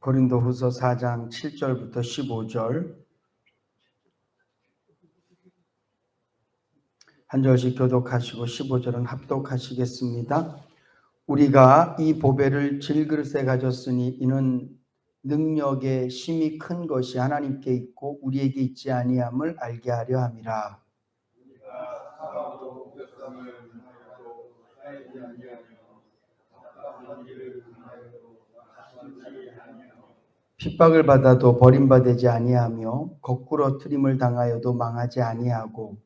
고린도후서 4장 7절부터 15절 한 절씩 교독하시고 15절은 합독하시겠습니다. 우리가 이 보배를 질그릇에 가졌으니 이는 능력의 힘이 큰 것이 하나님께 있고 우리에게 있지 아니함을 알게 하려 함이라. 핍박을 받아도 버림받지 아니하며 거꾸로 트림을 당하여도 망하지 아니하고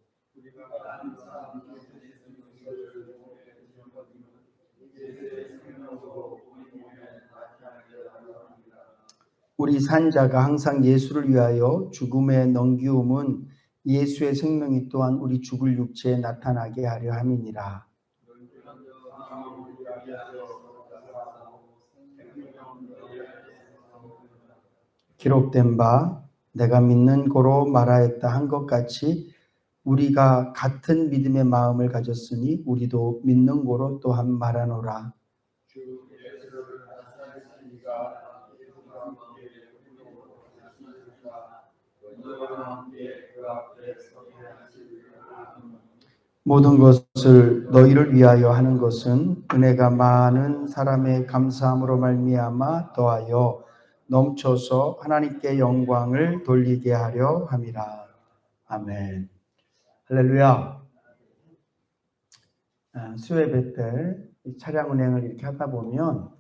우리 산자가 항상 예수를 위하여 죽음에 넘기움은 예수의 생명이 또한 우리 죽을 육체에 나타나게 하려 함이니라. 기록된 바 내가 믿는 고로 말하였다 한 것 같이 우리가 같은 믿음의 마음을 가졌으니 우리도 믿는 고로 또한 말하노라. 모든 것을 너희를 위하여 하는 것은 은혜가 많은 사람의 감사함으로 말미암아 더하여 넘쳐서 하나님께 영광을 돌리게 하려 함이라. 아멘. 할렐루야. 수요예배 때 차량 운행을 이렇게 하다 보면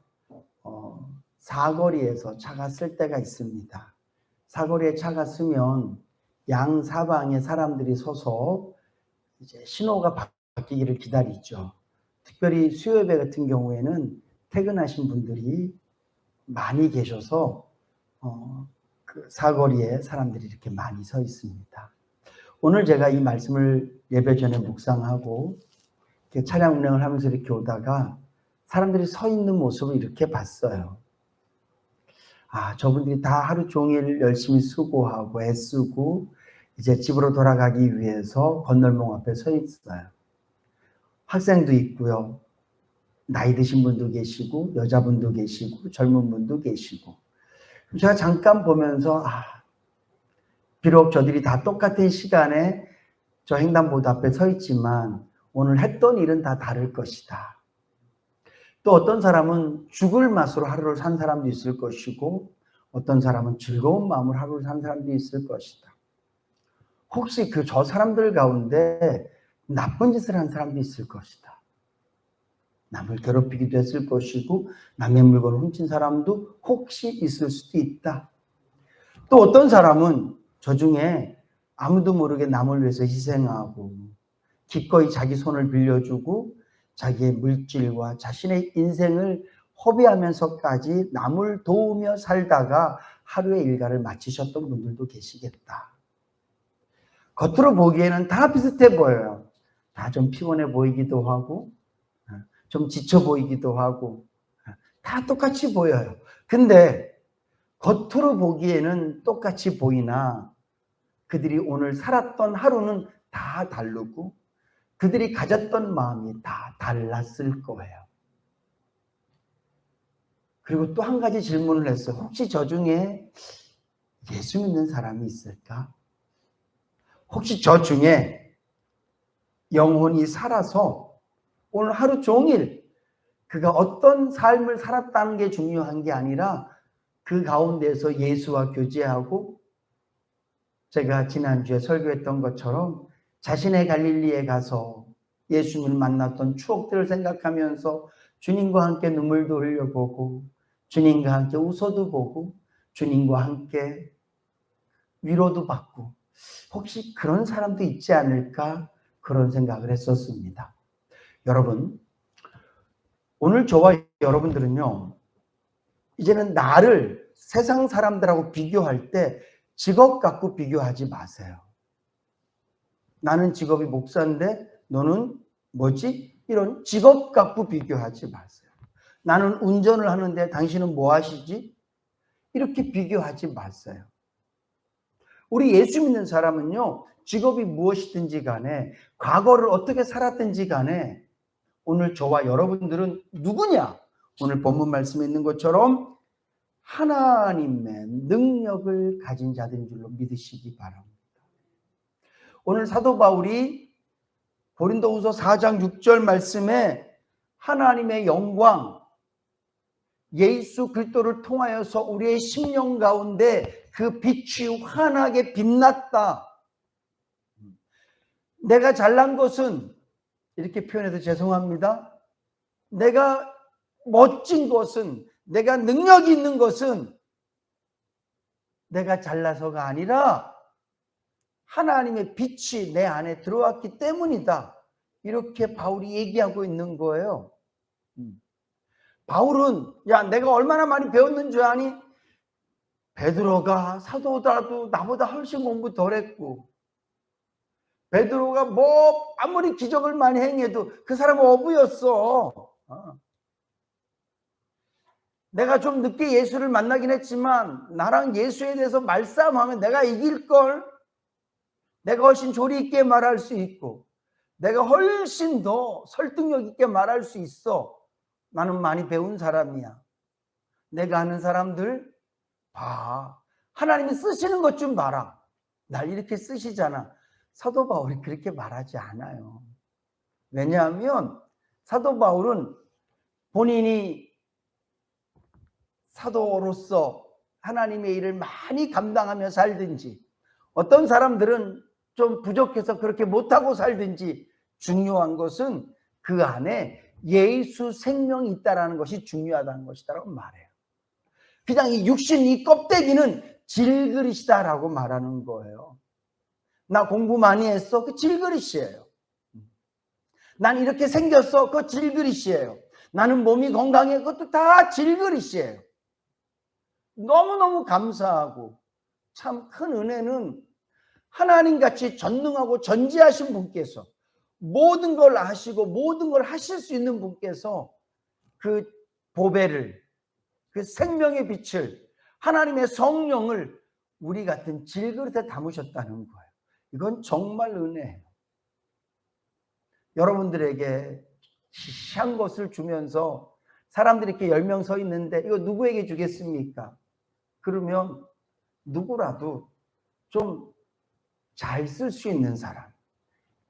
사거리에서 차가 쓸 때가 있습니다. 사거리에 차가 쓰면 양 사방에 사람들이 서서 이제 신호가 바뀌기를 기다리죠. 특별히 수요예배 같은 경우에는 퇴근하신 분들이 많이 계셔서 그 사거리에 사람들이 이렇게 많이 서 있습니다. 오늘 제가 이 말씀을 예배 전에 묵상하고 차량 운행을 하면서 이렇게 오다가 사람들이 서 있는 모습을 이렇게 봤어요. 저분들이 다 하루 종일 열심히 수고하고 애쓰고 이제 집으로 돌아가기 위해서 건널목 앞에 서 있어요. 학생도 있고요. 나이 드신 분도 계시고 여자분도 계시고 젊은 분도 계시고. 제가 잠깐 보면서 비록 저들이 다 똑같은 시간에 저 횡단보도 앞에 서 있지만 오늘 했던 일은 다 다를 것이다. 또 어떤 사람은 죽을 맛으로 하루를 산 사람도 있을 것이고 어떤 사람은 즐거운 마음으로 하루를 산 사람도 있을 것이다. 혹시 저 사람들 가운데 나쁜 짓을 한 사람도 있을 것이다. 남을 괴롭히기도 했을 것이고 남의 물건을 훔친 사람도 혹시 있을 수도 있다. 또 어떤 사람은 저 중에 아무도 모르게 남을 위해서 희생하고 기꺼이 자기 손을 빌려주고 자기의 물질과 자신의 인생을 허비하면서까지 남을 도우며 살다가 하루의 일과를 마치셨던 분들도 계시겠다. 겉으로 보기에는 다 비슷해 보여요. 다 좀 피곤해 보이기도 하고 좀 지쳐 보이기도 하고 다 똑같이 보여요. 근데 겉으로 보기에는 똑같이 보이나 그들이 오늘 살았던 하루는 다 다르고 그들이 가졌던 마음이 다 달랐을 거예요. 그리고 또 한 가지 질문을 했어요. 혹시 저 중에 예수 믿는 사람이 있을까? 혹시 저 중에 영혼이 살아서 오늘 하루 종일 그가 어떤 삶을 살았다는 게 중요한 게 아니라 그 가운데서 예수와 교제하고 제가 지난주에 설교했던 것처럼 자신의 갈릴리에 가서 예수님을 만났던 추억들을 생각하면서 주님과 함께 눈물도 흘려보고 주님과 함께 웃어도 보고 주님과 함께 위로도 받고 혹시 그런 사람도 있지 않을까 그런 생각을 했었습니다. 여러분, 오늘 저와 여러분들은요, 이제는 나를 세상 사람들하고 비교할 때 직업 갖고 비교하지 마세요. 나는 직업이 목사인데 너는 뭐지? 이런 직업 갖고 비교하지 마세요. 나는 운전을 하는데 당신은 뭐 하시지? 이렇게 비교하지 마세요. 우리 예수 믿는 사람은요, 직업이 무엇이든지 간에 과거를 어떻게 살았든지 간에 오늘 저와 여러분들은 누구냐? 오늘 본문 말씀에 있는 것처럼 하나님의 능력을 가진 자들인 줄로 믿으시기 바랍니다. 오늘 사도 바울이 고린도후서 4장 6절 말씀에 하나님의 영광, 예수 그리스도를 통하여서 우리의 심령 가운데 그 빛이 환하게 빛났다. 내가 잘난 것은, 이렇게 표현해서 죄송합니다, 내가 멋진 것은, 내가 능력이 있는 것은 내가 잘나서가 아니라 하나님의 빛이 내 안에 들어왔기 때문이다. 이렇게 바울이 얘기하고 있는 거예요. 바울은 야, 내가 얼마나 많이 배웠는 줄 아니? 베드로가 사도더라도 나보다 훨씬 공부 덜 했고, 베드로가 뭐 아무리 기적을 많이 행해도 그 사람은 어부였어. 내가 좀 늦게 예수를 만나긴 했지만 나랑 예수에 대해서 말싸움하면 내가 이길걸. 내가 훨씬 조리 있게 말할 수 있고, 내가 훨씬 더 설득력 있게 말할 수 있어. 나는 많이 배운 사람이야. 내가 아는 사람들 봐. 하나님이 쓰시는 것 좀 봐라. 날 이렇게 쓰시잖아. 사도 바울이 그렇게 말하지 않아요. 왜냐하면 사도 바울은 본인이 사도로서 하나님의 일을 많이 감당하며 살든지, 어떤 사람들은 좀 부족해서 그렇게 못하고 살든지, 중요한 것은 그 안에 예수 생명이 있다는 것이 중요하다는 것이다라고 말해요. 그냥 이 육신, 이 껍데기는 질그릇이다라고 말하는 거예요. 나 공부 많이 했어? 그 질그릇이에요. 난 이렇게 생겼어? 그거 질그릇이에요. 나는 몸이 건강해? 그것도 다 질그릇이에요. 너무너무 감사하고 참 큰 은혜는 하나님같이 전능하고 전지하신 분께서, 모든 걸 아시고 모든 걸 하실 수 있는 분께서 그 보배를, 그 생명의 빛을, 하나님의 성령을 우리 같은 질그릇에 담으셨다는 거예요. 이건 정말 은혜예요. 여러분들에게 귀한 것을 주면서 사람들이 이렇게 10명 서 있는데 이거 누구에게 주겠습니까? 그러면 누구라도 좀 잘 쓸 수 있는 사람,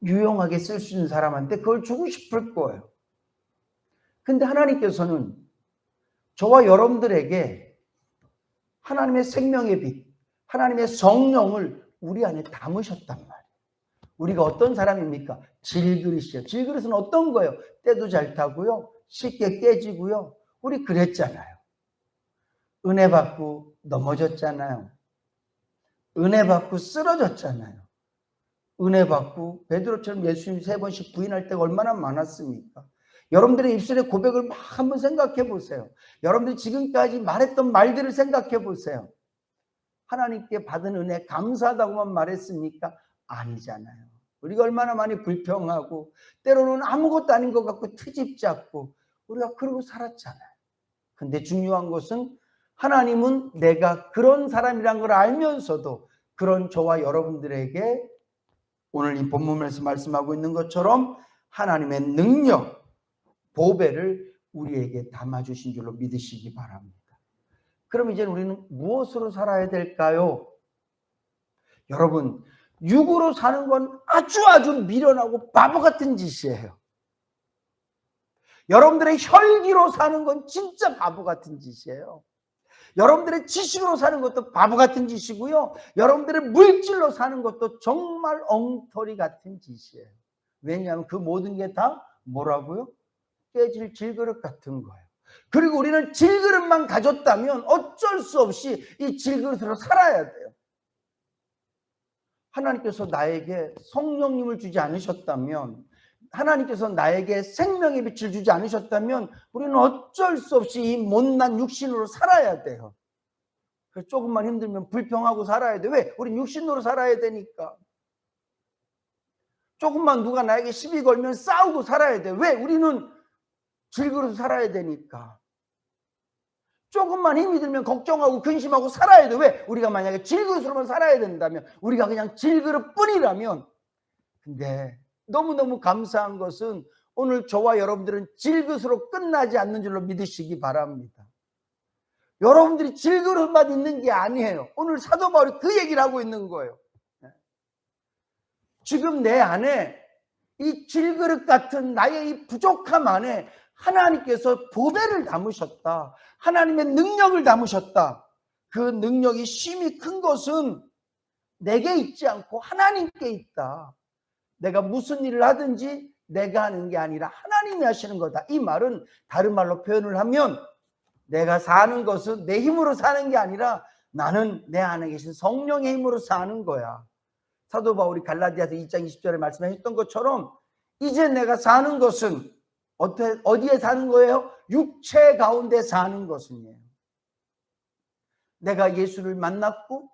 유용하게 쓸 수 있는 사람한테 그걸 주고 싶을 거예요. 근데 하나님께서는 저와 여러분들에게 하나님의 생명의 빛, 하나님의 성령을 우리 안에 담으셨단 말이에요. 우리가 어떤 사람입니까? 질그릇이에요. 질그릇은 어떤 거예요? 때도 잘 타고요, 쉽게 깨지고요. 우리 그랬잖아요. 은혜 받고 넘어졌잖아요. 은혜 받고 쓰러졌잖아요. 은혜 받고 베드로처럼 예수님 3번씩 부인할 때가 얼마나 많았습니까? 여러분들의 입술의 고백을 막 한번 생각해 보세요. 여러분들이 지금까지 말했던 말들을 생각해 보세요. 하나님께 받은 은혜 감사하다고만 말했습니까? 아니잖아요. 우리가 얼마나 많이 불평하고 때로는 아무것도 아닌 것 같고 트집 잡고 우리가 그러고 살았잖아요. 근데 중요한 것은 하나님은 내가 그런 사람이란 걸 알면서도 그런 저와 여러분들에게 오늘 이 본문에서 말씀하고 있는 것처럼 하나님의 능력, 보배를 우리에게 담아주신 줄로 믿으시기 바랍니다. 그럼 이제 우리는 무엇으로 살아야 될까요? 여러분, 육으로 사는 건 아주 미련하고 바보 같은 짓이에요. 여러분들의 혈기로 사는 건 진짜 바보 같은 짓이에요. 여러분들의 지식으로 사는 것도 바보 같은 짓이고요. 여러분들의 물질로 사는 것도 정말 엉터리 같은 짓이에요. 왜냐하면 그 모든 게 다 뭐라고요? 깨질 질그릇 같은 거예요. 그리고 우리는 질그릇만 가졌다면 어쩔 수 없이 이 질그릇으로 살아야 돼요. 하나님께서 나에게 성령님을 주지 않으셨다면, 하나님께서 나에게 생명의 빛을 주지 않으셨다면 우리는 어쩔 수 없이 이 못난 육신으로 살아야 돼요. 그래서 조금만 힘들면 불평하고 살아야 돼. 왜? 우린 육신으로 살아야 되니까. 조금만 누가 나에게 시비 걸면 싸우고 살아야 돼. 왜? 우리는 질그릇 살아야 되니까. 조금만 힘이 들면 걱정하고 근심하고 살아야 돼. 왜? 우리가 만약에 질그릇으로만 살아야 된다면, 우리가 그냥 질그릇 뿐이라면. 근데 너무너무 감사한 것은 오늘 저와 여러분들은 질그릇으로 끝나지 않는 줄로 믿으시기 바랍니다. 여러분들이 질그릇만 있는 게 아니에요. 오늘 사도 바울이 그 얘기를 하고 있는 거예요. 지금 내 안에 이 질그릇 같은 나의 이 부족함 안에 하나님께서 보배를 담으셨다. 하나님의 능력을 담으셨다. 그 능력이 심히 큰 것은 내게 있지 않고 하나님께 있다. 내가 무슨 일을 하든지 내가 하는 게 아니라 하나님이 하시는 거다. 이 말은 다른 말로 표현을 하면 내가 사는 것은 내 힘으로 사는 게 아니라 나는 내 안에 계신 성령의 힘으로 사는 거야. 사도 바울이 갈라디아서 2장 20절에 말씀하셨던 것처럼 이제 내가 사는 것은 어디에 사는 거예요? 육체 가운데 사는 것이에요. 내가 예수를 만났고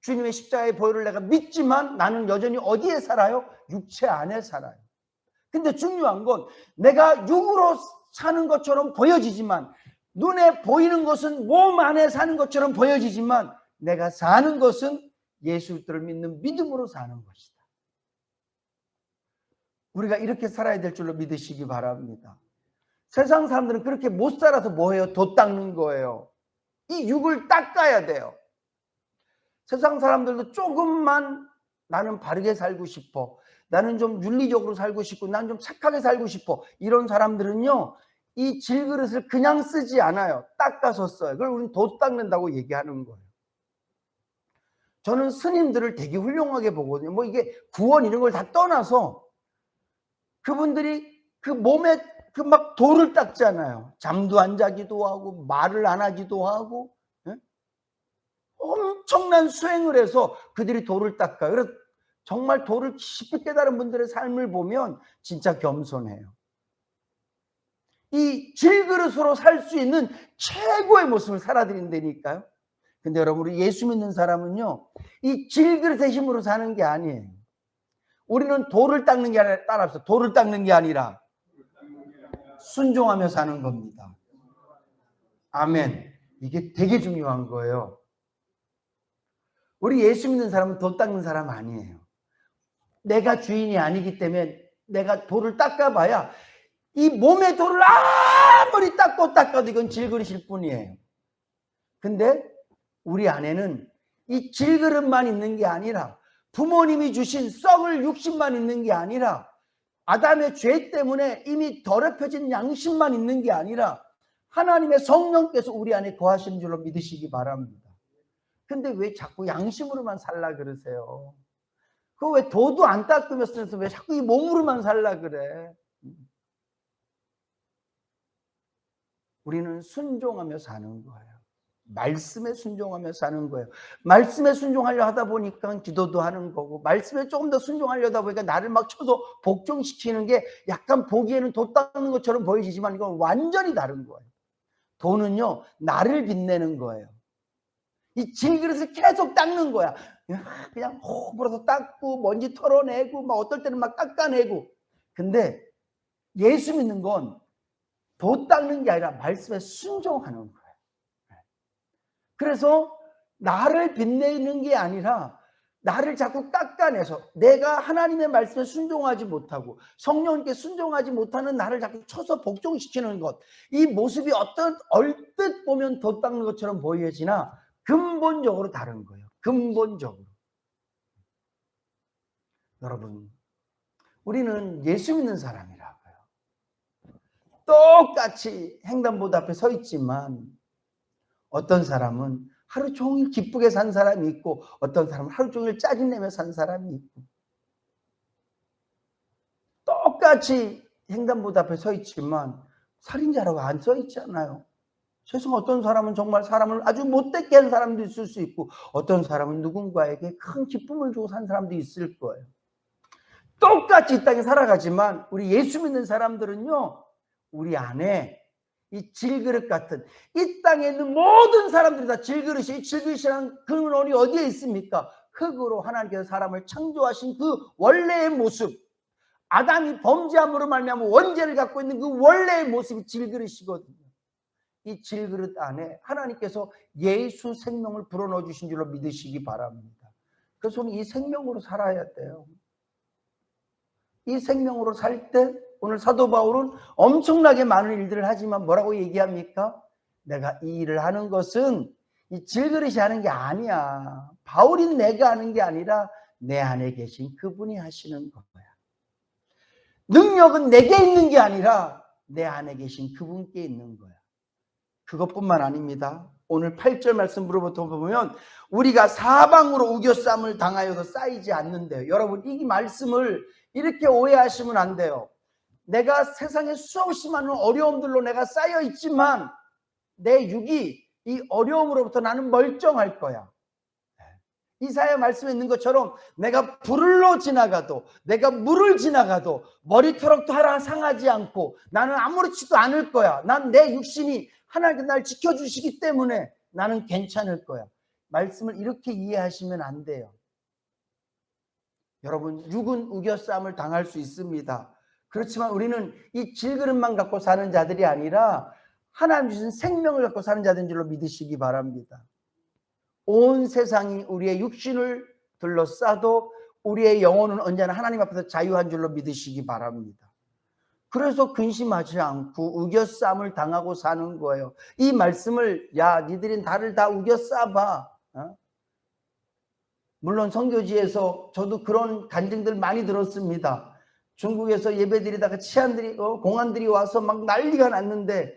주님의 십자가의 보혈을 내가 믿지만 나는 여전히 어디에 살아요? 육체 안에 살아요. 근데 중요한 건 내가 육으로 사는 것처럼 보여지지만 눈에 보이는 것은 몸 안에 사는 것처럼 보여지지만 내가 사는 것은 예수를 믿는 믿음으로 사는 것이다. 우리가 이렇게 살아야 될 줄로 믿으시기 바랍니다. 세상 사람들은 그렇게 못 살아서 뭐해요? 돛 닦는 거예요. 이 육을 닦아야 돼요. 세상 사람들도 조금만 나는 바르게 살고 싶어, 나는 좀 윤리적으로 살고 싶고, 나는 좀 착하게 살고 싶어, 이런 사람들은요 이 질그릇을 그냥 쓰지 않아요. 닦아서 써요. 그걸 우리는 돛 닦는다고 얘기하는 거예요. 저는 스님들을 되게 훌륭하게 보거든요. 뭐 이게 구원 이런 걸 다 떠나서 그분들이 그 몸에 그 막 돌을 닦잖아요. 잠도 안 자기도 하고 말을 안 하기도 하고, 예? 엄청난 수행을 해서 그들이 돌을 닦아요. 그래서 정말 돌을 깊이 깨달은 분들의 삶을 보면 진짜 겸손해요. 이 질그릇으로 살 수 있는 최고의 모습을 살아드린다니까요. 근데 여러분, 우리 예수 믿는 사람은요 이 질그릇의 힘으로 사는 게 아니에요. 우리는 돌을 닦는 게 아니라, 따라합시다. 돌을 닦는 게 아니라 순종하며 사는 겁니다. 아멘. 이게 되게 중요한 거예요. 우리 예수 믿는 사람은 돌 닦는 사람 아니에요. 내가 주인이 아니기 때문에 내가 돌을 닦아봐야 이 몸의 돌을 아무리 닦아도 이건 질그릇일 뿐이에요. 근데 우리 안에는 이 질그릇만 있는 게 아니라 부모님이 주신 썩을 육신만 있는 게 아니라 아담의 죄 때문에 이미 더럽혀진 양심만 있는 게 아니라 하나님의 성령께서 우리 안에 거하시는 줄로 믿으시기 바랍니다. 근데 왜 자꾸 양심으로만 살라 그러세요? 그거 왜 도도 안 닦으면서 왜 자꾸 이 몸으로만 살라 그래? 우리는 순종하며 사는 거예요. 말씀에 순종하며 사는 거예요. 말씀에 순종하려 하다 보니까 기도도 하는 거고, 말씀에 조금 더 순종하려다 보니까 나를 막 쳐서 복종시키는 게 약간 보기에는 돛 닦는 것처럼 보여지지만 이건 완전히 다른 거예요. 도는요 나를 빛내는 거예요. 이 질그릇을 계속 닦는 거야. 그냥 호 불어서 닦고 먼지 털어내고 막 어떨 때는 막 깎아내고. 근데 예수 믿는 건 돛 닦는 게 아니라 말씀에 순종하는 거예요. 그래서 나를 빛내는 게 아니라 나를 자꾸 깎아내서 내가 하나님의 말씀에 순종하지 못하고 성령님께 순종하지 못하는 나를 자꾸 쳐서 복종시키는 것, 이 모습이 어떤 얼뜻 보면 돛 닦는 것처럼 보여지나 근본적으로 다른 거예요. 근본적으로. 여러분, 우리는 예수 믿는 사람이라고요. 똑같이 횡단보도 앞에 서 있지만 어떤 사람은 하루 종일 기쁘게 산 사람이 있고 어떤 사람은 하루 종일 짜증내며 산 사람이 있고, 똑같이 횡단보도 앞에 서 있지만 살인자라고 안 써 있잖아요. 세상 어떤 사람은 정말 사람을 아주 못되게 한 사람도 있을 수 있고 어떤 사람은 누군가에게 큰 기쁨을 주고 산 사람도 있을 거예요. 똑같이 이 땅에 살아가지만 우리 예수 믿는 사람들은요 우리 안에 이 질그릇 같은, 이 땅에 있는 모든 사람들이 다 질그릇이, 이 질그릇이라는 근원이 어디에 있습니까? 흙으로 하나님께서 사람을 창조하신 그 원래의 모습, 아담이 범죄함으로 말미암아 원죄를 갖고 있는 그 원래의 모습이 질그릇이거든요. 이 질그릇 안에 하나님께서 예수 생명을 불어넣어 주신 줄로 믿으시기 바랍니다. 그래서 이 생명으로 살아야 돼요. 이 생명으로 살 때 오늘 사도 바울은 엄청나게 많은 일들을 하지만 뭐라고 얘기합니까? 내가 이 일을 하는 것은 이 질그릇이 하는 게 아니야. 바울인 내가 하는 게 아니라 내 안에 계신 그분이 하시는 거야. 능력은 내게 있는 게 아니라 내 안에 계신 그분께 있는 거야. 그것뿐만 아닙니다. 오늘 8절 말씀으로부터 보면 우리가 사방으로 우겨쌈을 당하여도 쌓이지 않는데요. 여러분, 이 말씀을 이렇게 오해하시면 안 돼요. 내가 세상에 수없이 많은 어려움들로 내가 쌓여 있지만 내 육이 이 어려움으로부터 나는 멀쩡할 거야. 이사야 말씀에 있는 것처럼 내가 불로 지나가도, 내가 물을 지나가도 머리털도 하나 상하지 않고 나는 아무렇지도 않을 거야. 난 내 육신이 하나님께 날 지켜주시기 때문에 나는 괜찮을 거야. 말씀을 이렇게 이해하시면 안 돼요. 여러분, 육은 우겨쌈을 당할 수 있습니다. 그렇지만 우리는 이 질그릇만 갖고 사는 자들이 아니라 하나님 주신 생명을 갖고 사는 자들인 줄로 믿으시기 바랍니다. 온 세상이 우리의 육신을 둘러싸도 우리의 영혼은 언제나 하나님 앞에서 자유한 줄로 믿으시기 바랍니다. 그래서 근심하지 않고 우겨쌈을 당하고 사는 거예요. 이 말씀을 니들이 나를 다 우겨싸봐. 물론 선교지에서 저도 그런 간증들 많이 들었습니다. 중국에서 예배드리다가 치안들이 공안들이 와서 막 난리가 났는데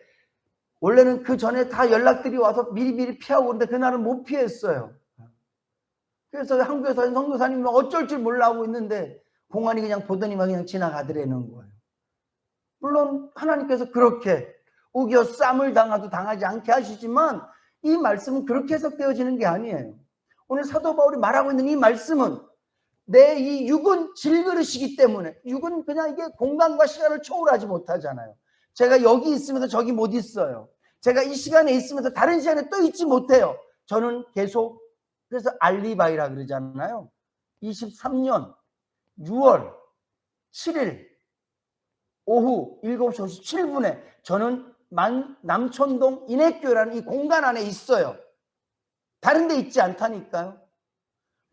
원래는 그 전에 다 연락들이 와서 미리미리 피하고 그런데 그날은 못 피했어요. 그래서 한국에서 선교사님이 어쩔 줄 몰라 하고 있는데 공안이 그냥 보더니만 그냥 지나가더라는 거예요. 물론 하나님께서 그렇게 우겨쌈을 당하도 당하지 않게 하시지만 이 말씀은 그렇게 해석되어지는 게 아니에요. 오늘 사도 바울이 말하고 있는 이 말씀은 내 이 육은 질그릇이기 때문에, 육은 그냥 이게 공간과 시간을 초월하지 못하잖아요. 제가 여기 있으면서 저기 못 있어요. 제가 이 시간에 있으면서 다른 시간에 또 있지 못해요. 저는 계속, 그래서 알리바이라 그러잖아요. 23년 6월 7일 오후 7시 57분에 저는 남천동 인해교회라는 이 공간 안에 있어요. 다른 데 있지 않다니까요.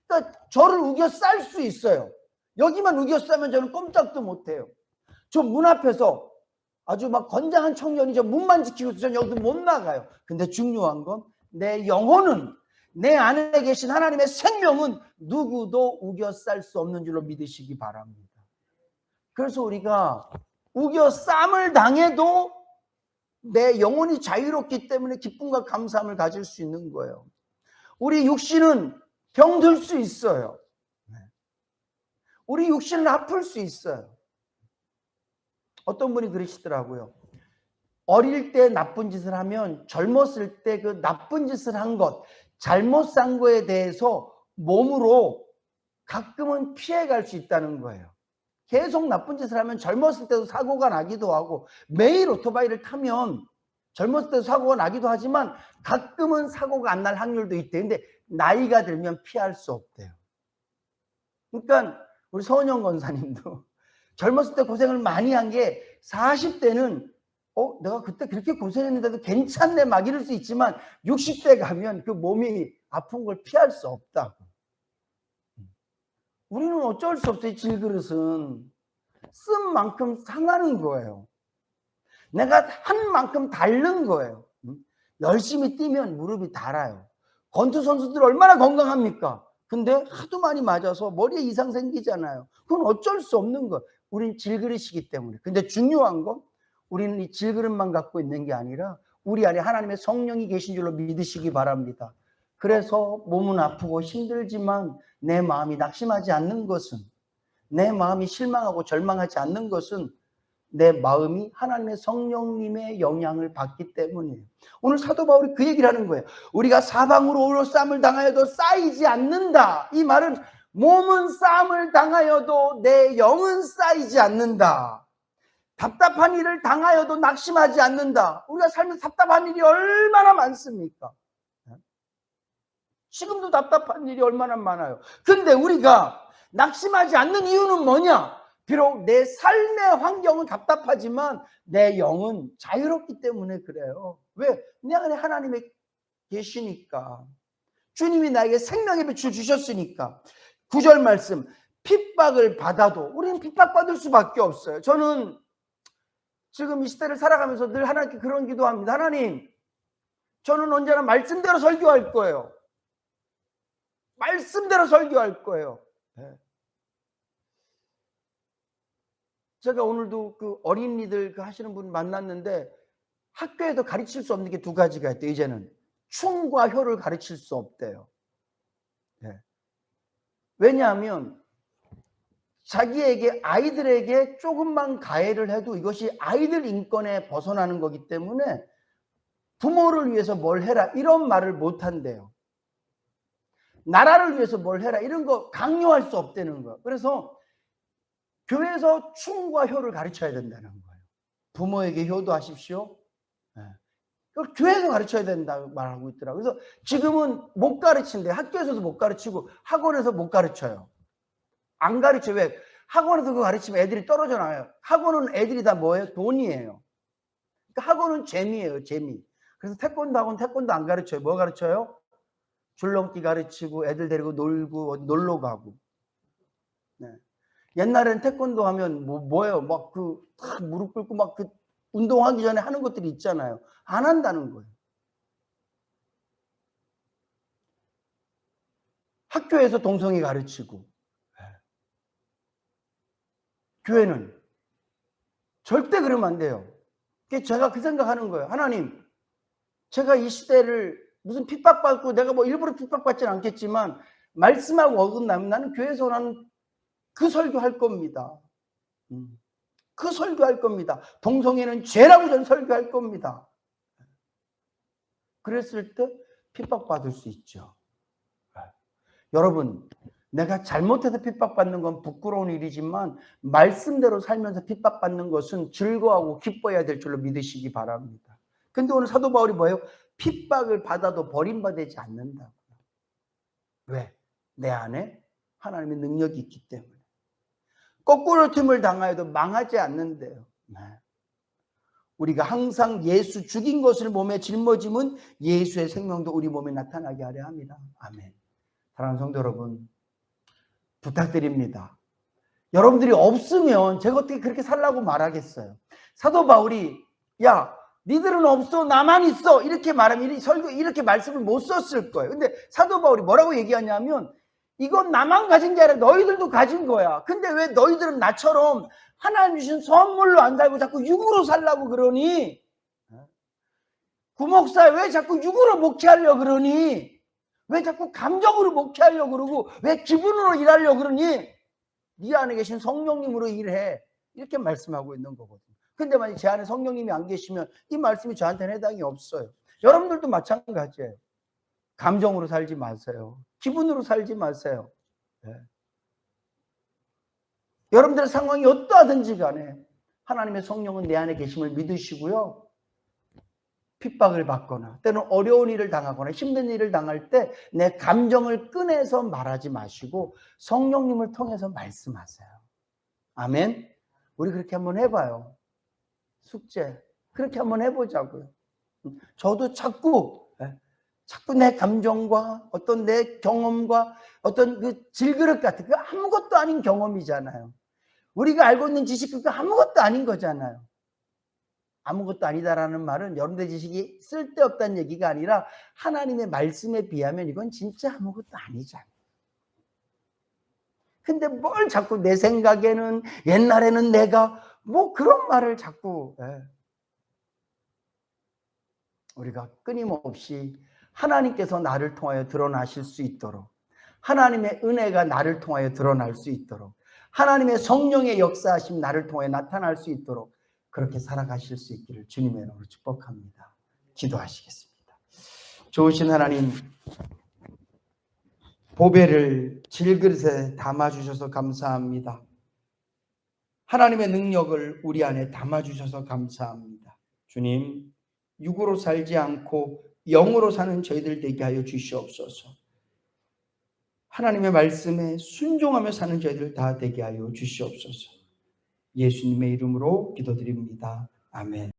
그러니까 저를 우겨쌀 수 있어요. 여기만 우겨싸면 저는 꼼짝도 못해요. 저 문 앞에서 아주 막 건장한 청년이 저 문만 지키고 저는 여기서 못 나가요. 근데 중요한 건 내 영혼은, 내 안에 계신 하나님의 생명은 누구도 우겨쌀 수 없는 줄로 믿으시기 바랍니다. 그래서 우리가 우겨쌈을 당해도 내 영혼이 자유롭기 때문에 기쁨과 감사함을 가질 수 있는 거예요. 우리 육신은 병들 수 있어요. 우리 육신은 아플 수 있어요. 어떤 분이 그러시더라고요. 어릴 때 나쁜 짓을 하면 젊었을 때 그 나쁜 짓을 한 것, 잘못 산 거에 대해서 몸으로 가끔은 피해갈 수 있다는 거예요. 계속 나쁜 짓을 하면 젊었을 때도 사고가 나기도 하고 매일 오토바이를 타면 젊었을 때도 사고가 나기도 하지만 가끔은 사고가 안 날 확률도 있대요. 근데 나이가 들면 피할 수 없대요. 그러니까 우리 서은영 권사님도 젊었을 때 고생을 많이 한 게 40대는 내가 그때 그렇게 고생했는데도 괜찮네 막 이럴 수 있지만 60대 가면 그 몸이 아픈 걸 피할 수 없다고. 우리는 어쩔 수 없어요. 질그릇은 쓴 만큼 상하는 거예요. 내가 한 만큼 닳는 거예요. 열심히 뛰면 무릎이 닳아요. 권투 선수들 얼마나 건강합니까? 근데 하도 많이 맞아서 머리에 이상 생기잖아요. 그건 어쩔 수 없는 거예요. 우린 질그릇이기 때문에. 근데 중요한 건 우리는 이 질그릇만 갖고 있는 게 아니라 우리 안에 하나님의 성령이 계신 줄로 믿으시기 바랍니다. 그래서 몸은 아프고 힘들지만 내 마음이 낙심하지 않는 것은, 내 마음이 실망하고 절망하지 않는 것은 내 마음이 하나님의 성령님의 영향을 받기 때문이에요. 오늘 사도 바울이 그 얘기를 하는 거예요. 우리가 사방으로 오로 쌈을 당하여도 쌓이지 않는다. 이 말은 몸은 쌈을 당하여도 내 영은 쌓이지 않는다. 답답한 일을 당하여도 낙심하지 않는다. 우리가 살면서 답답한 일이 얼마나 많습니까? 지금도 답답한 일이 얼마나 많아요. 근데 우리가 낙심하지 않는 이유는 뭐냐? 비록 내 삶의 환경은 답답하지만 내 영은 자유롭기 때문에 그래요. 왜? 내 안에 하나님이 계시니까. 주님이 나에게 생명의 빛을 주셨으니까. 9절 말씀, 핍박을 받아도 우리는 핍박받을 수밖에 없어요. 저는 지금 이 시대를 살아가면서 늘 하나님께 그런 기도합니다. 하나님, 저는 언제나 말씀대로 설교할 거예요. 말씀대로 설교할 거예요. 네. 제가 오늘도 그 어린이들 하시는 분 만났는데 학교에서 가르칠 수 없는 게 두 가지가 있대요. 이제는 충과 효를 가르칠 수 없대요. 네. 왜냐하면 자기에게 아이들에게 조금만 가해를 해도 이것이 아이들 인권에 벗어나는 거기 때문에 부모를 위해서 뭘 해라 이런 말을 못 한대요. 나라를 위해서 뭘 해라 이런 거 강요할 수 없다는 거예요. 그래서 교회에서 충과 효를 가르쳐야 된다는 거예요. 부모에게 효도하십시오. 네. 그걸 교회에서 가르쳐야 된다고 말하고 있더라고요. 그래서 지금은 못 가르친대. 학교에서도 못 가르치고 학원에서 못 가르쳐요. 안 가르쳐. 왜? 학원에서 그거 가르치면 애들이 떨어져 나와요. 학원은 애들이 다 뭐예요? 돈이에요. 그러니까 학원은 재미예요. 재미. 그래서 태권도 학원 태권도 안 가르쳐요. 뭐 가르쳐요? 줄넘기 가르치고 애들 데리고 놀고 놀러 가고. 네. 옛날엔 태권도 하면 뭐예요? 막 무릎 꿇고 막 운동하기 전에 하는 것들이 있잖아요. 안 한다는 거예요. 학교에서 동성애 가르치고 교회는 절대 그러면 안 돼요. 제가 그 생각하는 거예요. 하나님, 제가 이 시대를 무슨 핍박받고 내가 뭐 일부러 핍박받지는 않겠지만 말씀하고 어긋나면 나는 교회에서 나는 그 설교할 겁니다. 그 설교할 겁니다. 동성애는 죄라고 저는 설교할 겁니다. 그랬을 때 핍박받을 수 있죠. 여러분, 내가 잘못해서 핍박받는 건 부끄러운 일이지만 말씀대로 살면서 핍박받는 것은 즐거워하고 기뻐해야 될 줄로 믿으시기 바랍니다. 근데 오늘 사도 바울이 뭐예요? 핍박을 받아도 버림받지 않는다고요. 왜? 내 안에 하나님의 능력이 있기 때문에. 거꾸로 틈을 당하여도 망하지 않는데요. 네. 우리가 항상 예수 죽인 것을 몸에 짊어짐은 예수의 생명도 우리 몸에 나타나게 하려 합니다. 아멘. 사랑하는 성도 여러분, 부탁드립니다. 여러분들이 없으면 제가 어떻게 그렇게 살라고 말하겠어요. 사도 바울이 야 니들은 없어 나만 있어 이렇게 말하면 이렇게 말씀을 못 썼을 거예요. 근데 사도 바울이 뭐라고 얘기하냐면 이건 나만 가진 게 아니라 너희들도 가진 거야. 근데 왜 너희들은 나처럼 하나님 주신 선물로 안 살고 자꾸 육으로 살라고 그러니? 구목사 왜 자꾸 육으로 목회하려고 그러니? 왜 자꾸 감정으로 목회하려고 그러고 왜 기분으로 일하려고 그러니? 네 안에 계신 성령님으로 일해. 이렇게 말씀하고 있는 거거든요. 근데 만약 제 안에 성령님이 안 계시면 이 말씀이 저한테는 해당이 없어요. 여러분들도 마찬가지예요. 감정으로 살지 마세요. 기분으로 살지 마세요. 네. 여러분들의 상황이 어떠하든지 간에 하나님의 성령은 내 안에 계심을 믿으시고요. 핍박을 받거나 때는 어려운 일을 당하거나 힘든 일을 당할 때 내 감정을 꺼내서 말하지 마시고 성령님을 통해서 말씀하세요. 아멘. 우리 그렇게 한번 해봐요. 숙제 그렇게 한번 해보자고요. 저도 자꾸 내 감정과 어떤 내 경험과 어떤 그 질그릇 같은 그 아무것도 아닌 경험이잖아요. 우리가 알고 있는 지식 그거 아무것도 아닌 거잖아요. 아무것도 아니다라는 말은 여러분의 지식이 쓸데없다는 얘기가 아니라 하나님의 말씀에 비하면 이건 진짜 아무것도 아니잖아요. 근데 뭘 자꾸 내 생각에는 옛날에는 내가 뭐 그런 말을 자꾸 우리가 끊임없이 하나님께서 나를 통하여 드러나실 수 있도록 하나님의 은혜가 나를 통하여 드러날 수 있도록 하나님의 성령의 역사하심 나를 통해 나타날 수 있도록 그렇게 살아가실 수 있기를 주님의 이름으로 축복합니다. 기도하시겠습니다. 좋으신 하나님, 보배를 질그릇에 담아주셔서 감사합니다. 하나님의 능력을 우리 안에 담아주셔서 감사합니다. 주님, 육으로 살지 않고 영으로 사는 저희들 되게 하여 주시옵소서. 하나님의 말씀에 순종하며 사는 저희들 다 되게 하여 주시옵소서. 예수님의 이름으로 기도드립니다. 아멘.